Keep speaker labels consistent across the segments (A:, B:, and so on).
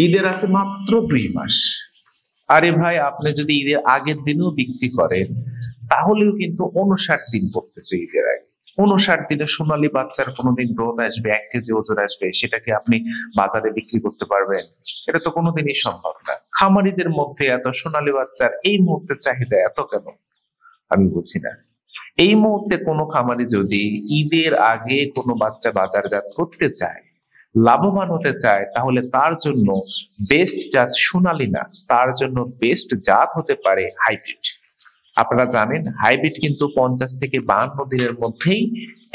A: ঈদের আছে মাত্র 2 মাস। আরে ভাই, আপনি যদি ঈদের আগের দিনও বিক্রি করেন তাহলেও কিন্তু 59 দিন পড়তেছে ঈদের আগে। 59 দিনে সোনালী বাচ্চার কোনোদিন গ্রোথ আসবে, 1 কেজি ওজন আসবে, সেটাকে আপনি বাজারে বিক্রি করতে পারবেন? এটা তো কোনোদিনই সম্ভব না। খামারিদের মধ্যে এত সোনালী বাচ্চার এই মুহূর্তে চাহিদা এত কেন, আমি বুঝি না। এই মুহূর্তে কোনো খামারি যদি ঈদের আগে কোনো বাচ্চা বাজারজাত করতে চায়, লাভবান হতে চায়, তাহলে তার জন্য বেস্ট জাত সোনালী না, তার জন্য বেস্ট জাত হতে পারে হাইব্রিড। আপনারা জানেন হাইব্রিড কিন্তু 50 থেকে 52 দিনের মধ্যেই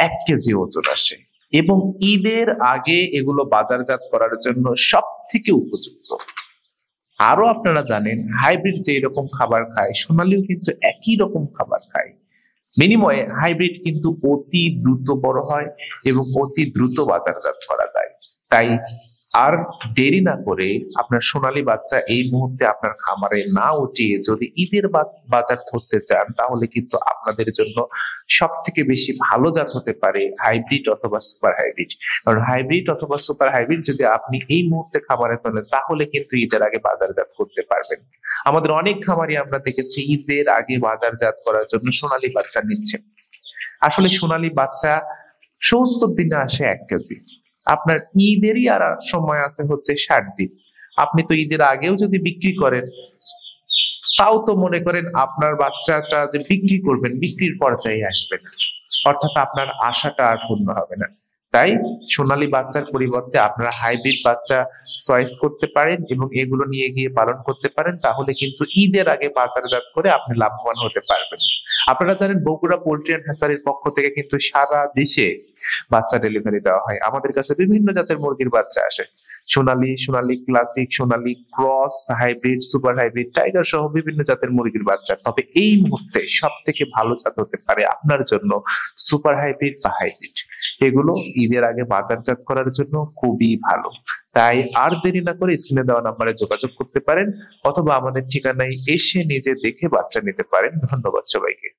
A: 1 কেজি ওজন আসে, এবং ঈদের আগে এগুলো বাজারজাত করার জন্য সব থেকে উপযুক্ত। আরো আপনারা জানেন হাইব্রিড যে রকম খাবার খায়, সোনালীও কিন্তু একই রকম খাবার খায়। বিনিময়ে হাইব্রিড কিন্তু অতি দ্রুত বড় হয় এবং অতি দ্রুত বাজারজাত করা যায়। তাই আর দেরি না করে আপনার সোনালী বাচ্চা এই মুহূর্তে আপনার খামারে না উঠিয়ে যদি ঈদের বাজার ধরতে চান, তাহলে কিন্তু আপনাদের জন্য সব থেকে বেশি ভালো জাত হতে পারে হাইব্রিড অথবা সুপার হাইব্রিড। কারণ হাইব্রিড অথবা সুপার হাইব্রিড যদি আপনি এই মুহূর্তে খামারে তোলেন, তাহলে কিন্তু ঈদের আগে বাজারজাত করতে পারবেন। আমাদের অনেক খামারি আমরা দেখেছি ঈদের আগে বাজারজাত করার জন্য সোনালী বাচ্চা নিচ্ছে। আসলে সোনালী বাচ্চা 70 দিনে আসে 1 কেজি। আপনার ঈদেরই আর সময় আছে হচ্ছে 60 দিন। আপনি তো ঈদের আগেও যদি বিক্রি করেন, তাও তো মনে করেন আপনার বাচ্চাটা যে বিক্রি করবেন, বিক্রির পর্যায়ে আসবে না, অর্থাৎ আপনার আশাটা আর পূর্ণ হবে না। তাই সোনালী বাচ্চার পরিবর্তে আপনারা হাইব্রিড বাচ্চা চয়েস করতে পারেন এবং এগুলো নিয়ে গিয়ে পালন করতে পারেন, তাহলে কিন্তু ঈদের আগে বাজারজাত করে আপনি লাভবান হতে পারবেন। আপনারা জানেন বগুড়া পোল্ট্রি অ্যান্ড হ্যাচারির পক্ষ থেকে কিন্তু সারা দেশে বাচ্চা ডেলিভারি দেওয়া হয়। আমাদের কাছে বিভিন্ন জাতের মুরগির বাচ্চা আসে, Sonali, Sonali classic, Sonali cross, hybrid, super hybrid, tiger সহ বিভিন্ন জাতের মুরগির বাচ্চা। তবে এই মুহূর্তে সব থেকে ভালো জাত হতে পারে আপনার জন্য সুপার হাইব্রিড বা হাইব্রিড। এগুলো ঈদের আগে বাজারজাত করার জন্য খুবই ভালো। তাই আর দেরি না করে স্ক্রিনে দেওয়া নাম্বারে যোগাযোগ করতে পারেন, অথবা আমাদের ঠিকানায় এসে নিজে দেখে বাচ্চা নিতে পারেন। ধন্যবাদ সবাইকে।